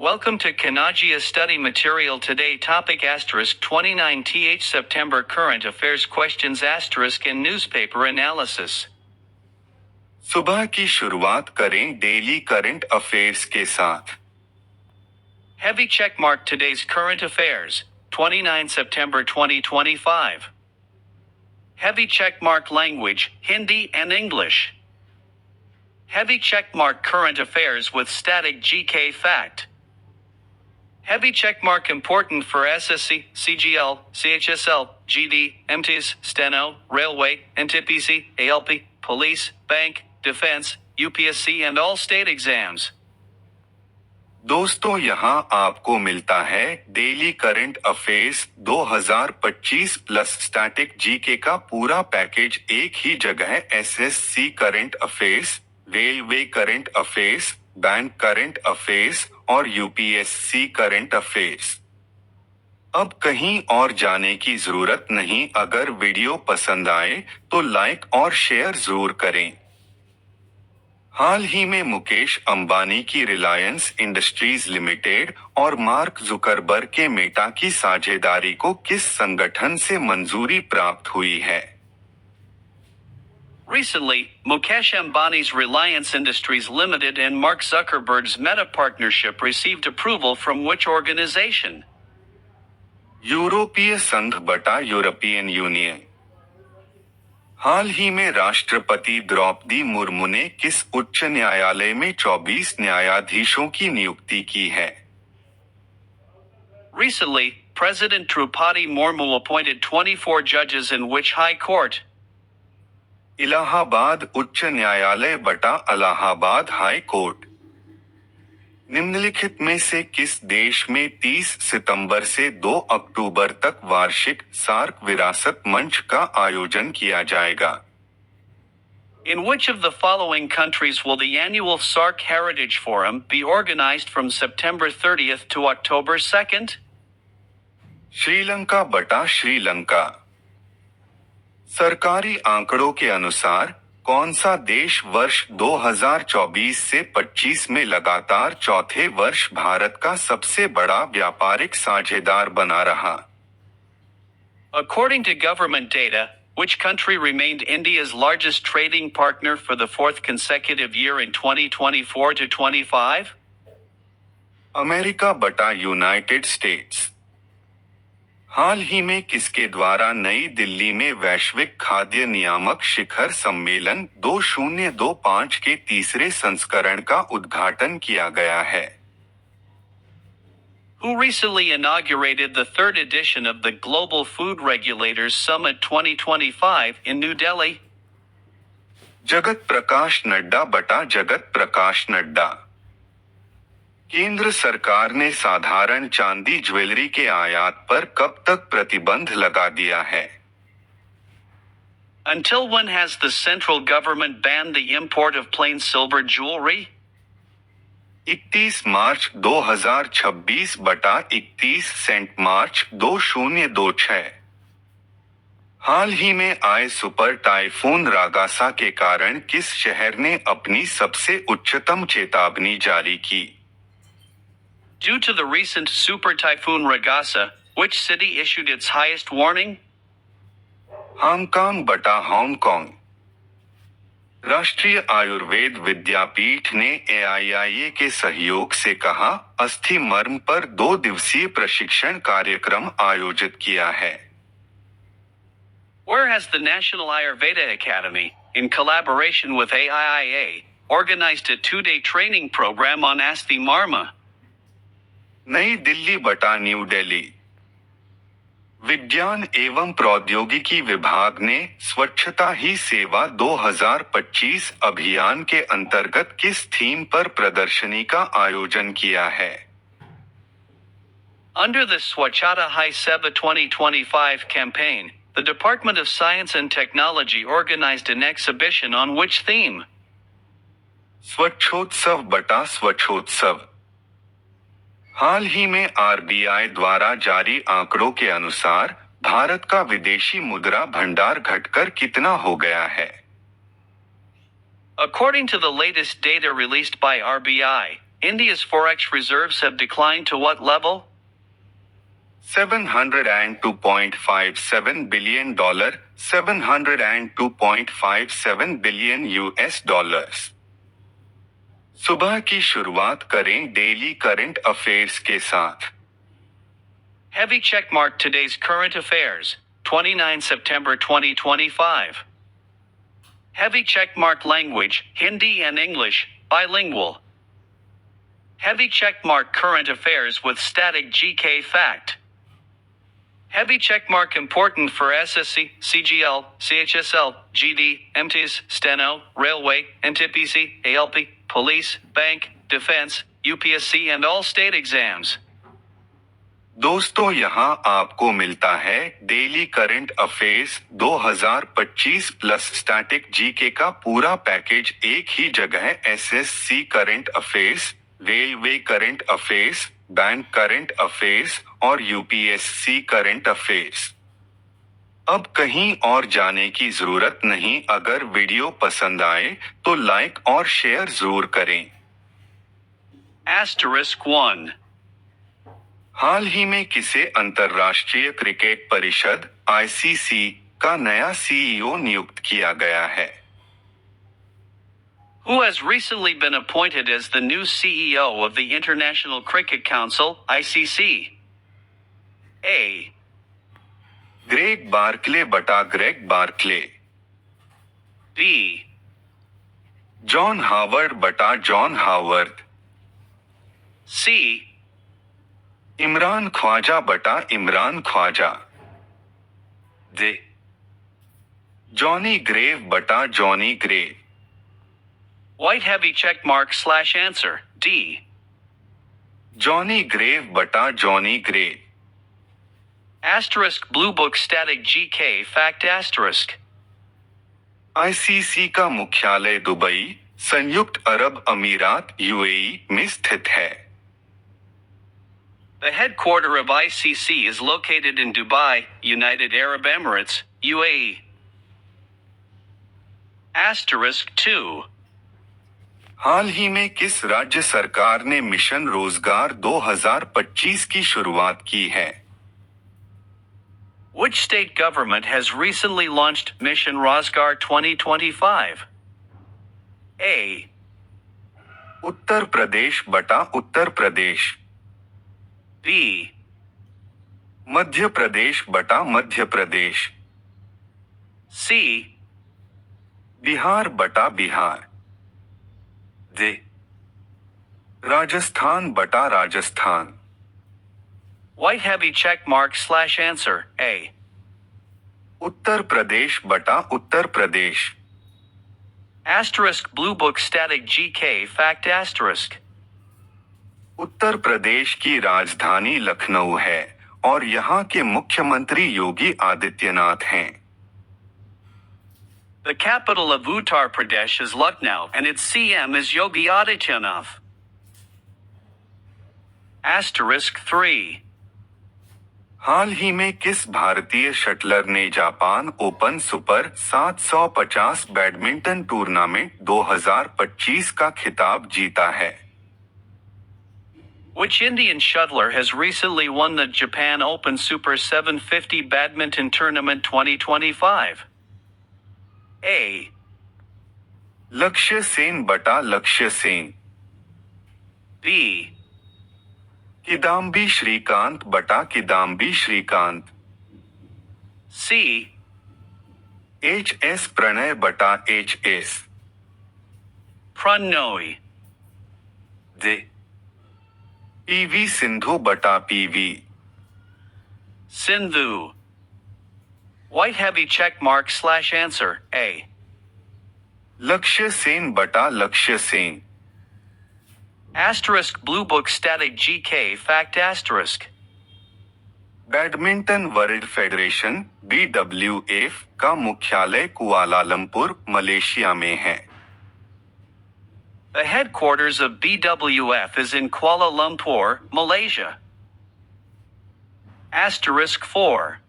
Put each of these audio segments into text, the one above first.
Welcome to Kanagia Study Material Today topic asterisk 29th September Current Affairs Questions asterisk and Newspaper Analysis. सुबह की शुरुआत करें daily current affairs के साथ। Heavy checkmark today's current affairs, 29 September 2025. Heavy checkmark language, Hindi and English. Heavy checkmark current affairs with static GK fact. Heavy checkmark important for SSC, CGL, CHSL, GD, MTS, Steno, Railway, NTPC, ALP, Police, Bank, Defense, UPSC and all state exams. दोस्तों यहाँ आपको मिलता है daily current affairs 2025 plus static GK का पूरा package एक ही जगह। SSC current affairs, railway current affairs, bank current affairs और यूपीएससी करंट अफेयर्स। अब कहीं और जाने की जरूरत नहीं। अगर वीडियो पसंद आए तो लाइक और शेयर जरूर करें। हाल ही में मुकेश अंबानी की रिलायंस इंडस्ट्रीज लिमिटेड और मार्क जुकरबर्ग के मेटा की साझेदारी को किस संगठन से मंजूरी प्राप्त हुई है? Recently, Mukesh Ambani's Reliance Industries Limited and Mark Zuckerberg's Meta partnership received approval from which organization? यूरोपीय संघ बटा यूरोपियन यूनियन। हाल ही में राष्ट्रपति द्रौपदी मुर्मू ने किस उच्च न्यायालय में 24 न्यायाधीशों की नियुक्ति की है? Recently, President Draupadi Murmu appointed 24 judges in which high court? Allahabad उच्च न्यायालय बटा इलाहाबाद हाई कोर्ट। निम्नलिखित में से किस देश में 30 सितंबर से 2 अक्टूबर तक वार्षिक सार्क विरासत मंच का आयोजन किया जाएगा? In which of the following countries will the annual SARC Heritage Forum be organized from September 30th to October 2nd? Sri Lanka बटा श्रीलंका। सरकारी आंकड़ों के अनुसार कौन सा देश वर्ष 2024 से 25 में लगातार चौथे वर्ष भारत का सबसे बड़ा व्यापारिक साझेदार बना रहा? According to government data, which country remained India's largest trading partner for the fourth consecutive year in 2024 to 25? America बटा यूनाइटेड स्टेट्स। हाल ही में किसके द्वारा नई दिल्ली में वैश्विक खाद्य नियामक शिखर सम्मेलन 2025 के तीसरे संस्करण का उद्घाटन किया गया है? Who recently inaugurated the third edition of the Global Food Regulators Summit 2025 in New Delhi? Jagat Prakash Nadda बटा जगत प्रकाश नड्डा। केंद्र सरकार ने साधारण चांदी ज्वेलरी के आयात पर कब तक प्रतिबंध लगा दिया है? Until when has the central government banned the import of plain silver jewelry? 31 मार्च 2026 बटा 31 सेंट मार्च 2026। हाल ही में आए सुपर टाइफून रागासा के कारण किस शहर ने अपनी सबसे उच्चतम चेतावनी जारी की? Due to the recent super typhoon Ragasa, which city issued its highest warning? Hong Kong बटा हांगकांग। राष्ट्रीय आयुर्वेद विद्यापीठ ने AIIA के सहयोग से कहा अस्थि मर्म पर 2 दिवसीय प्रशिक्षण कार्यक्रम आयोजित किया है। Where has the National Ayurveda Academy, in collaboration with AIIA, organized a 2-day training program on Asthi Marma? नई दिल्ली बटा न्यू दिल्ली। विज्ञान एवं प्रौद्योगिकी विभाग ने स्वच्छता ही सेवा 2025 अभियान के अंतर्गत किस थीम पर प्रदर्शनी का आयोजन किया है? Under the Swachhata Hi Seva 2025 campaign, the Department of Science and Technology organized an exhibition on which theme? स्वच्छोत्सव बटा स्वच्छोत्सव। हाल ही में RBI द्वारा जारी आंकड़ों के अनुसार भारत का विदेशी मुद्रा भंडार घटकर कितना हो गया है? According to the latest data released by RBI, India's forex reserves have declined to what level? $702.57 billion, $702.57 billion US dollars। सुबह की शुरुआत करें डेली करंट अफेयर्स के साथ। Heavy checkmark today's current affairs, 29 September 2025. Heavy checkmark language, Hindi and English, bilingual. Heavy checkmark current affairs with static GK fact. Heavy checkmark important for SSC, CGL, CHSL, GD, MTS, Steno, Railway, NTPC, ALP, Police, Bank, Defense, UPSC and all state exams. दोस्तों यहाँ आपको मिलता है daily current affairs 2025 plus static GK का पूरा package एक ही जगह। SSC current affairs, railway current affairs, bank current affairs और यूपीएससी करंट अफेयर्स। अब कहीं और जाने की जरूरत नहीं। अगर वीडियो पसंद आए तो लाइक और शेयर जरूर करें। Asterisk 1. हाल ही में किसे अंतर्राष्ट्रीय क्रिकेट परिषद आईसीसी का नया सीईओ नियुक्त किया गया है? Who has recently been appointed as the new CEO of the International Cricket Council, ICC? A. Greg Barclay बटा Greg Barclay. B. John Howard बटा John Howard. C. Imran Khawaja बटा Imran Khawaja. D. Johnny Grave बटा Johnny Grave. White heavy checkmark / answer, D. Johnny Grave बटा Johnny Grave. Asterisk Blue Book Static GK Fact Asterisk. ICC का मुख्यालय Dubai, संयुक्त अरब अमीरात UAE में स्थित है। The headquarter of ICC is located in Dubai, United Arab Emirates, UAE. Asterisk 2. हाल ही में किस राज्य सरकार ने मिशन रोजगार 2025 की शुरुआत की है? Which state government has recently launched Mission Rozgar 2025? A. Uttar Pradesh बटा उत्तर प्रदेश। B. मध्य प्रदेश बटा मध्य प्रदेश। C. बिहार बटा बिहार। D. राजस्थान बटा Rajasthan. White heavy checkmark / answer, A. Uttar Pradesh बटा Uttar Pradesh. Asterisk Blue Book Static GK Fact Asterisk. Uttar Pradesh की राजधानी लखनऊ है और यहाँ के मुख्यमंत्री योगी आदित्यनाथ हैं। The capital of Uttar Pradesh is Lucknow and its CM is Yogi Adityanath. Asterisk 3. हाल ही में किस भारतीय शटलर ने Japan open super 750 badminton tournament 2025 का खिताब जीता है? Which Indian shuttler has recently won the Japan Open Super 750 Badminton Tournament 2025? A. लक्ष्य सेन बटा लक्ष्य सेन। B. किदाम्बी श्रीकांत बटा किदाम्बी श्रीकांत। C. एच.एस. प्रणय बटा HS. Prannoy. D. PV Sindhu बटा PV. Sindhu. White heavy checkmark / answer, A. लक्ष्य सेन बटा लक्ष्य Sen. Asterisk Blue Book Static GK Fact Asterisk. Badminton world federation BWF का मुख्यालय कुआलालंपुर, मलेशिया में है। The headquarters of BWF is in Kuala Lumpur, Malaysia. Asterisk 4.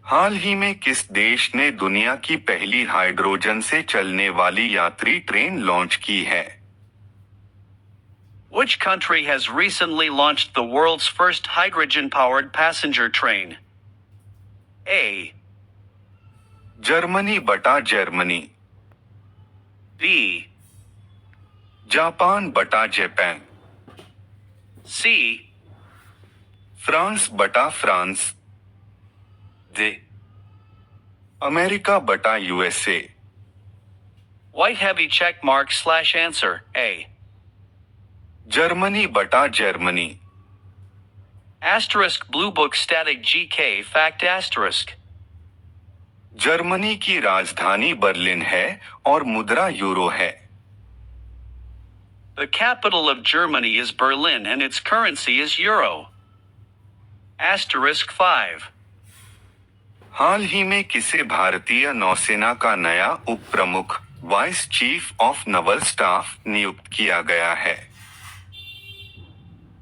हाल ही में किस देश ने दुनिया की पहली हाइड्रोजन से चलने वाली यात्री ट्रेन लॉन्च की है? Which country has recently launched the world's first hydrogen-powered passenger train? A. Germany बटा जर्मनी, B. जापान बटा जापान, C. फ्रांस बटा फ्रांस, D. अमेरिका बटा USA, White heavy check mark / answer A. Germany बटा Germany, Asterisk Blue Book Static GK Fact Asterisk. Germany की राजधानी Berlin है और मुद्रा यूरो है। The capital of Germany is Berlin and its currency is euro. Asterisk 5. हाल ही में किसे भारतीय नौसेना का नया उप प्रमुख vice chief of Naval staff नियुक्त किया गया है?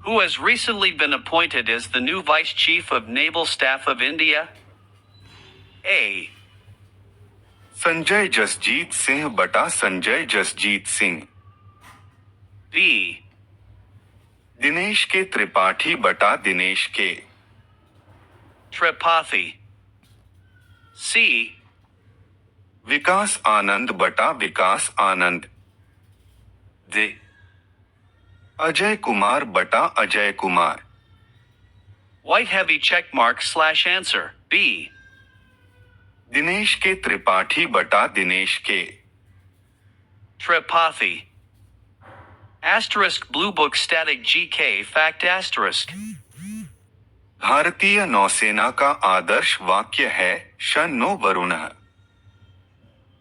Who has recently been appointed as the new Vice Chief of Naval Staff of India? A. Sanjay Jasjeet Singh बटा संजय जसजीत सिंह, B. दिनेश के त्रिपाठी बटा दिनेश के, Tripathi. C. विकास आनंद बटा विकास आनंद, D. अजय कुमार बटा Ajay Kumar, White heavy check mark / answer B. Dinesh के त्रिपाठी बटा दिनेश के, Tripathi. Asterisk Blue Book Static GK Fact Asterisk. भारतीय नौसेना का आदर्श वाक्य है शन्नो वरुणः।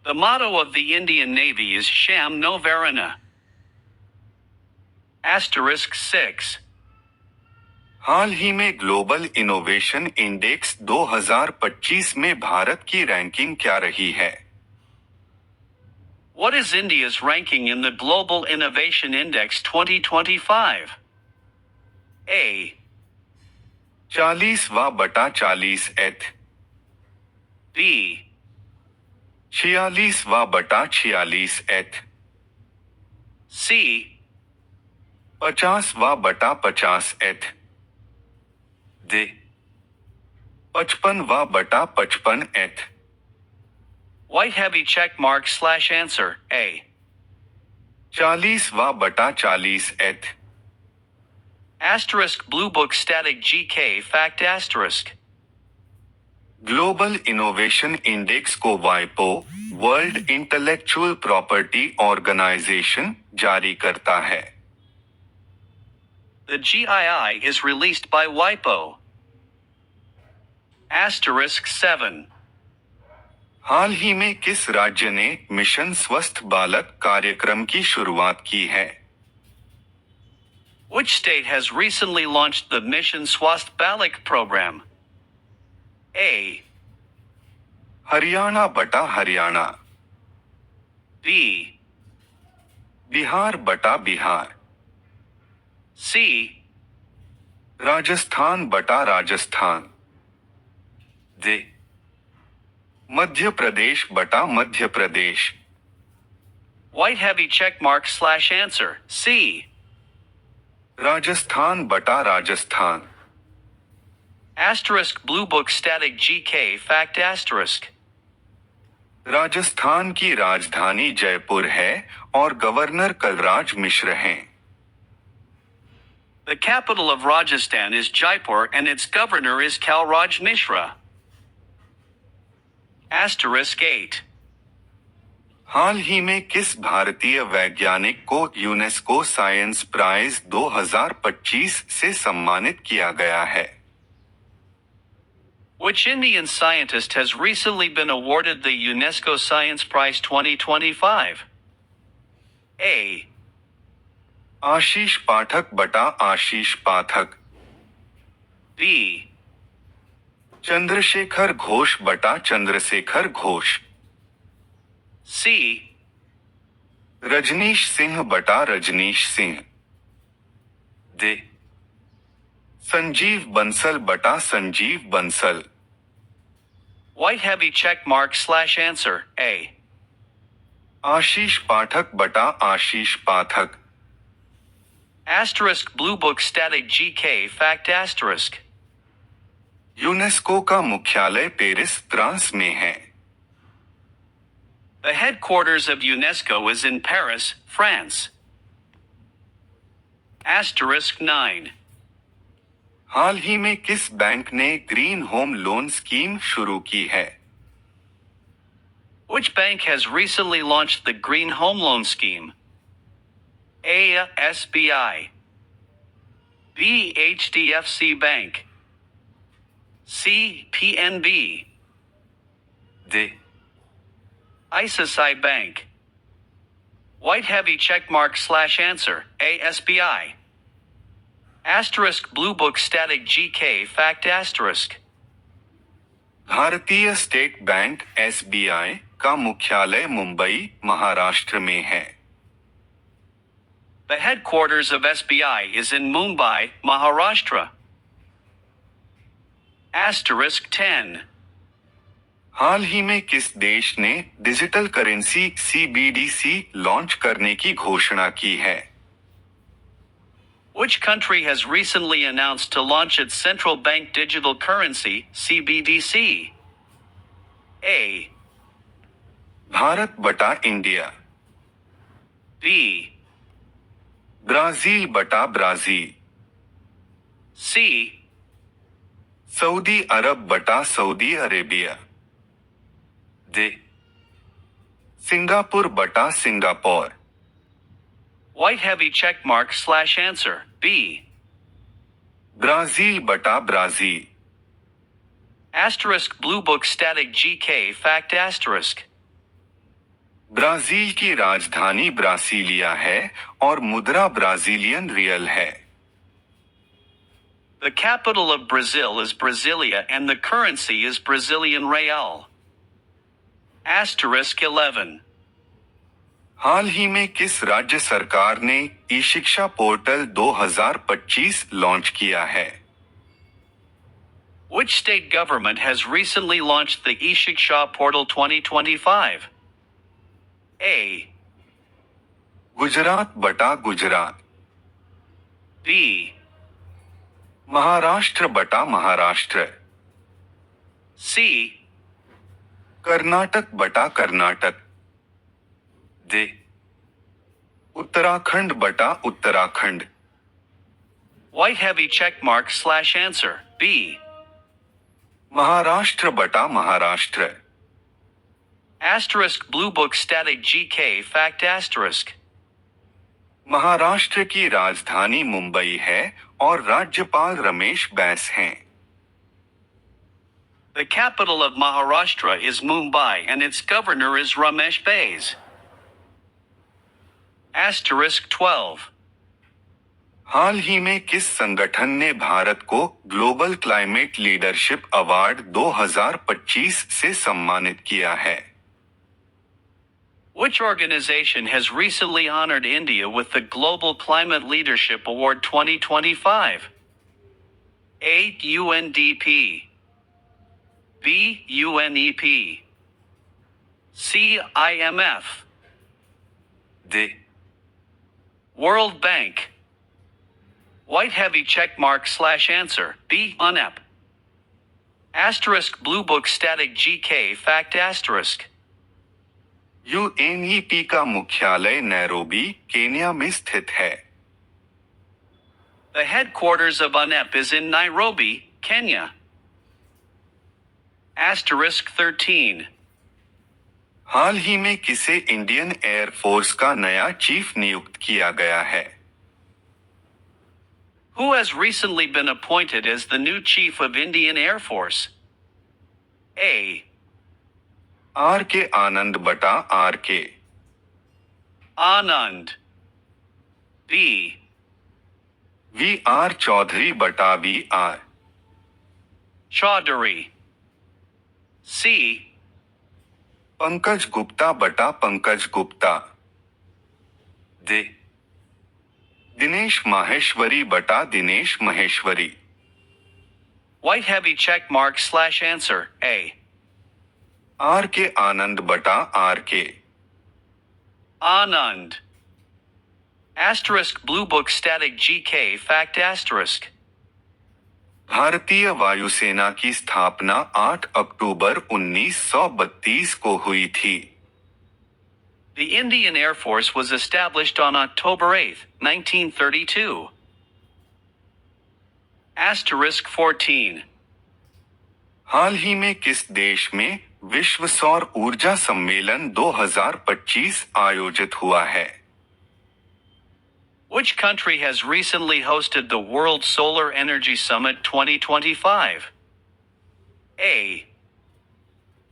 The motto of the Indian Navy is Sham no Varuna. Asterisk 6. हाल ही में ग्लोबल इनोवेशन इंडेक्स 2025 में भारत की रैंकिंग क्या रही है? What is India's ranking in the Global Innovation Index 2025? A. 40वां बटा 40 एथ, B. 46वां बटा 46 एथ, C. 50वां बटा 50 एथ, D. 55वां बटा 55 एथ, White heavy check mark / answer A. 40वां बटा 40 एथ, Asterisk Blue Book Static GK Fact Asterisk. Global innovation index को वाइपो वर्ल्ड इंटेलेक्चुअल प्रॉपर्टी ऑर्गेनाइजेशन जारी करता है। The GII is released by WIPO. Asterisk 7. हाल ही में किस राज्य ने मिशन स्वस्थ बालक कार्यक्रम की शुरुआत की है? Which state has recently launched the Mission Swasth Balak program? A. Haryana बटा हरियाणा, B. बिहार बटा बिहार, C. राजस्थान बटा राजस्थान, D. मध्य प्रदेश बटा Madhya Pradesh, White heavy check mark / answer C. Rajasthan बटा Rajasthan, Asterisk Blue Book Static GK Fact Asterisk. Rajasthan की राजधानी जयपुर है और गवर्नर कलराज मिश्र हैं। The capital of Rajasthan is Jaipur and its governor is Kalraj Mishra. Asterisk 8. हाल ही में किस भारतीय वैज्ञानिक को यूनेस्को साइंस प्राइज 2025 से सम्मानित किया गया है? Which Indian scientist has recently been awarded the UNESCO Science Prize 2025? A. आशीष पाठक बटा आशीष पाठक, B. चंद्रशेखर घोष बटा चंद्रशेखर घोष, C. रजनीश सिंह बटा रजनीश सिंह, D. संजीव बंसल बटा Sanjeev Bansal, White heavy check mark / answer A. आशीष पाठक बटा आशीष पाठक, Asterisk Blue Book Static GK Fact Asterisk. UNESCO का मुख्यालय पेरिस, फ्रांस में है। The headquarters of UNESCO is in Paris, France. Asterisk 9. हाल ही में किस बैंक ने ग्रीन होम लोन स्कीम शुरू की है? Which bank has recently launched the Green Home Loan Scheme? A. SBI. B. HDFC Bank. C. PNB. D. ICICI Bank. White heavy checkmark / answer. A. SBI. Asterisk Blue Book Static GK Fact Asterisk. भारतीय state bank (SBI) का मुख्यालय मुंबई, महाराष्ट्र में है। The headquarters of SBI is in Mumbai, Maharashtra. Asterisk 10. हाल ही में किस देश ने digital currency CBDC launch करने की घोषणा की है? Which country has recently announced to launch its central bank digital currency, CBDC? A. Bharat बटा इंडिया। B. ब्राजील बटा ब्राजील। C. सऊदी अरब बटा सऊदी अरेबिया। D. सिंगापुर बटा Singapore. White heavy checkmark / answer. B. Brazil बटा Brazil. Asterisk Blue Book Static GK Fact Asterisk. Brazil की राजधानी Brasilia है और मुद्रा ब्राजीलियन रियल है। The capital of Brazil is Brasilia and the currency is Brazilian real. Asterisk 11. हाल ही में किस राज्य सरकार ने ई शिक्षा पोर्टल 2025 लॉन्च किया है? Which state government has recently launched the eShiksha Portal 2025? A. Gujarat बटा गुजरात। B. महाराष्ट्र बटा महाराष्ट्र। C. कर्नाटक बटा कर्नाटक। D. उत्तराखंड बटा Uttarakhand. White heavy checkmark / answer. B. Maharashtra बटा Maharashtra. Asterisk Blue Book Static GK Fact Asterisk. Maharashtra की राजधानी मुंबई है और राज्यपाल रमेश बैस हैं। The capital of Maharashtra is Mumbai and its governor is Ramesh Bais. Asterisk 12. हाल ही में किस संगठन ने भारत को ग्लोबल क्लाइमेट लीडरशिप अवार्ड 2025 से सम्मानित किया है? Which organization has recently honored India with the Global Climate Leadership Award 2025? A. UNDP. B. UNEP. C. IMF. D. World Bank. White heavy checkmark / answer. B. UNEP. Asterisk Blue Book Static GK Fact Asterisk. UNEP का मुख्यालय Nairobi, Kenya में स्थित है। The headquarters of UNEP is in Nairobi, Kenya. Asterisk 13. हाल ही में किसे Indian air force का नया chief नियुक्त किया गया है? Who has recently been appointed as the new chief of Indian Air Force? A. RK आनंद बटा RK। Anand. B. VR Chaudhary बटा VR। Chaudhary. C. Pankaj Gupta बटा पंकज गुप्ता। D. दिनेश माहेश्वरी बटा Dinesh Maheshwari. White heavy checkmark / answer. A. RK आनंद बटा RK। Anand. Asterisk Blue Book Static GK Fact Asterisk. भारतीय वायुसेना की स्थापना 8 अक्टूबर 1932 को हुई थी। The Indian Air Force was established on October 8, 1932. Asterisk 14. हाल ही में किस देश में विश्व सौर ऊर्जा सम्मेलन 2025 आयोजित हुआ है? Which country has recently hosted the World Solar Energy Summit 2025? A.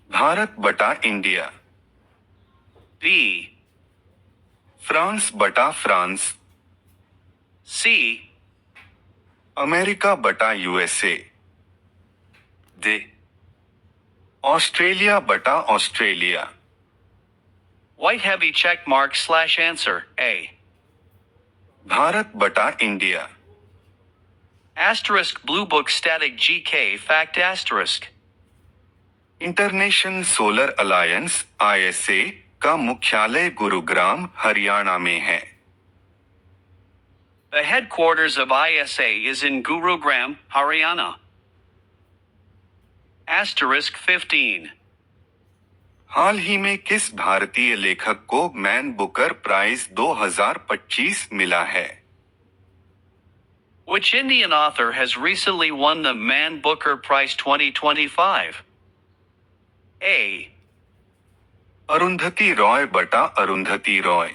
Bharat बटा इंडिया, B. फ्रांस बटा फ्रांस, C. अमेरिका बटा यूएसए, D. ऑस्ट्रेलिया बटा Australia. White heavy check mark / answer A. Bharat बटा India. Asterisk Blue Book Static GK Fact Asterisk. International solar alliance ISA का मुख्यालय गुरुग्राम हरियाणा में है। The headquarters of ISA is in Gurugram, Haryana. Asterisk 15. हाल ही में किस भारतीय लेखक को मैन बुकर प्राइज 2025 मिला है? Which Indian author has recently won the Man Booker Prize 2025? A. Arundhati Roy बटा अरुंधति रॉय,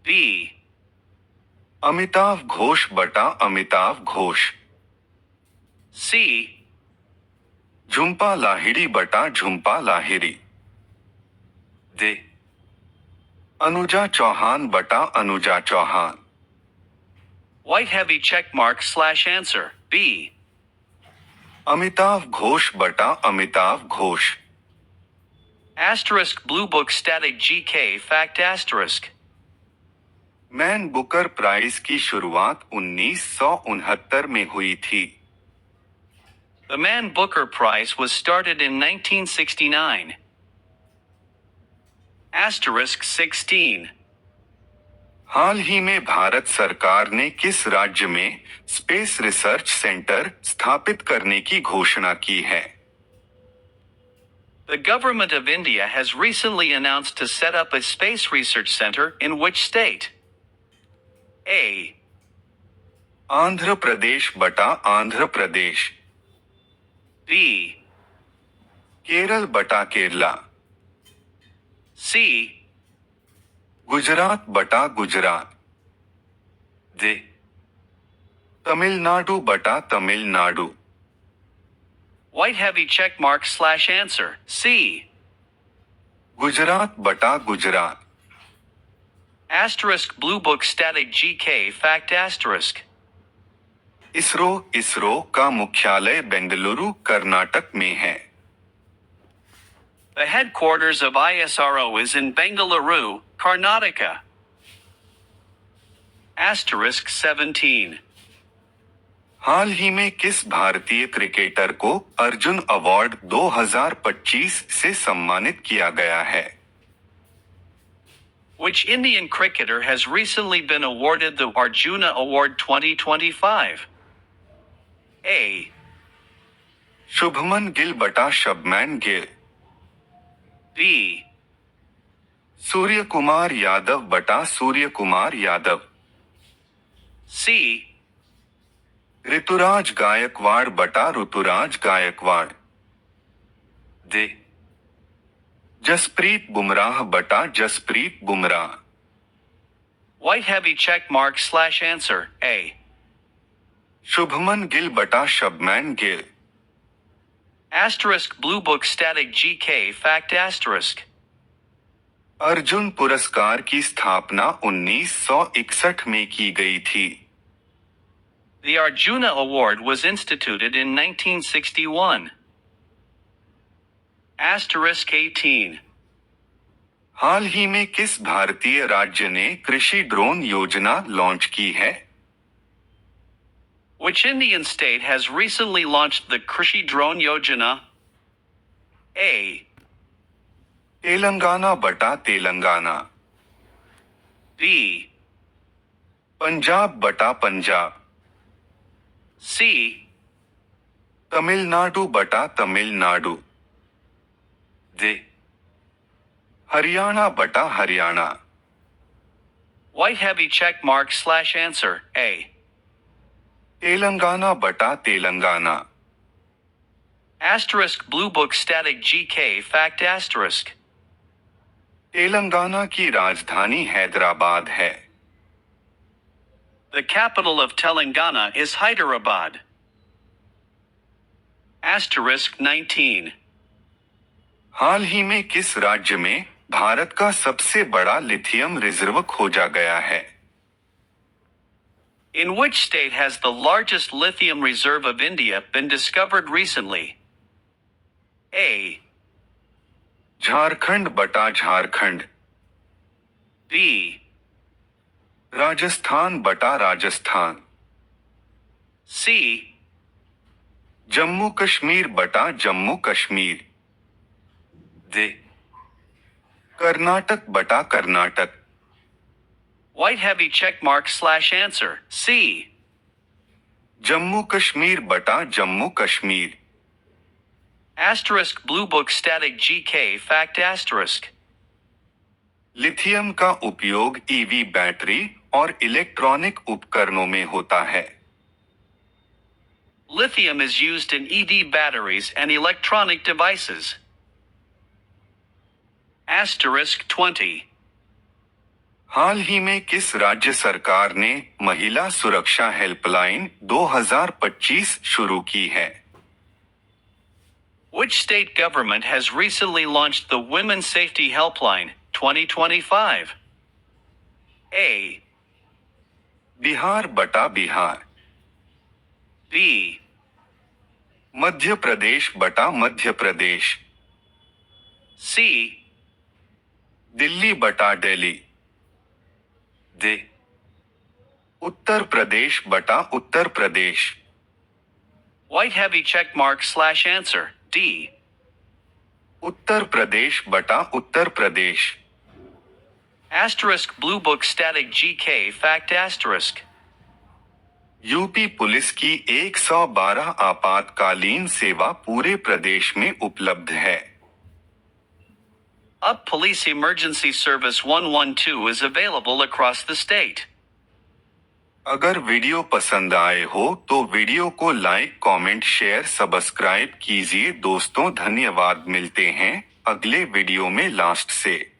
B. अमिताभ घोष बटा अमिताभ घोष, C. झुम्पा लाहिड़ी बटा झुम्पा लाहिड़ी, D. अनुजा चौहान बटा Anuja Chauhan. White heavy check mark / answer B. Amitabh Ghosh बटा Amitabh Ghosh. Asterisk Blue Book Static GK Fact Asterisk. Man Booker prize की शुरुआत 1969 में हुई थी। The Man Booker Prize was started in 1969. Asterisk 16. हाल ही में भारत सरकार ने किस राज्य में स्पेस रिसर्च सेंटर स्थापित करने की घोषणा की है? The government of India has recently announced to set up a space research center in which state? A. Andhra Pradesh बटा आंध्र प्रदेश, B. केरल बटा केरला, C. गुजरात बटा गुजरात, D. तमिलनाडु बटा Tamil Nadu. White heavy check mark / answer C. Gujarat बटा Gujarat. Asterisk Blue Book Static GK Fact Asterisk. ISRO का मुख्यालय बेंगलुरु कर्नाटक में है। The headquarters of ISRO is in Bengaluru, Karnataka. Asterisk 17. हाल ही में किस भारतीय क्रिकेटर को अर्जुन अवार्ड 2025 से सम्मानित किया गया है? Which Indian cricketer has recently been awarded the Arjuna Award 2025? A. Shubman Gill बटा शबमैन गिल, B. सूर्य कुमार यादव बटा सूर्य कुमार यादव, C. ऋतुराज गायकवाड़ बटा ऋतुराज गायकवाड़, D. जसप्रीत बुमराह बटा Jasprit Bumrah. White heavy check mark / answer A. Shubman Gill बटा शबमैन Gill. Asterisk Blue Book Static GK Fact Asterisk. Arjun पुरस्कार की स्थापना 1961 में की गई थी। The Arjuna Award was instituted in 1961. Asterisk 18. हाल ही में किस भारतीय राज्य ने कृषि ड्रोन योजना लॉन्च की है? Which Indian state has recently launched the Krishi Drone Yojana? A. Telangana बटा तेलंगाना, B. पंजाब बटा पंजाब, C. तमिलनाडु बटा तमिलनाडु, D. हरियाणा बटा Haryana, White heavy check mark / answer A. Telangana बटा Telangana, Asterisk Blue Book Static GK Fact Asterisk. Telangana की राजधानी हैदराबाद है। The capital of Telangana is Hyderabad. Asterisk 19. हाल ही में किस राज्य में भारत का सबसे बड़ा लिथियम रिजर्व खोजा गया है? In which state has the largest lithium reserve of India been discovered recently? A. Jharkhand बटा झारखंड, B. राजस्थान बटा राजस्थान, C. जम्मू कश्मीर बटा जम्मू कश्मीर, D. कर्नाटक बटा Karnataka, White heavy check mark / answer C. Jammu Kashmir बटा Jammu Kashmir, Asterisk Blue Book Static GK Fact Asterisk. Lithium का उपयोग EV battery और electronic उपकरणों में होता है। Lithium is used in EV batteries and electronic devices. Asterisk 20. हाल ही में किस राज्य सरकार ने महिला सुरक्षा हेल्पलाइन 2025 शुरू की है? Which state government has recently launched the Women's Safety Helpline 2025? A. Bihar बटा बिहार, B. मध्य प्रदेश बटा मध्य प्रदेश, C. दिल्ली बटा दिल्ली, D. उत्तर प्रदेश बटा Uttar Pradesh, White heavy check mark / answer D. Uttar Pradesh बटा Uttar Pradesh, Asterisk Blue Book Static GK Fact Asterisk. UP police की 112 आपातकालीन सेवा पूरे प्रदेश में उपलब्ध है। Up Police Emergency Service 112 is available across the state. अगर वीडियो पसंद आए हो तो वीडियो को लाइक, कमेंट, शेयर, सब्सक्राइब कीजिए दोस्तों। धन्यवाद। मिलते हैं अगले वीडियो में लास्ट से।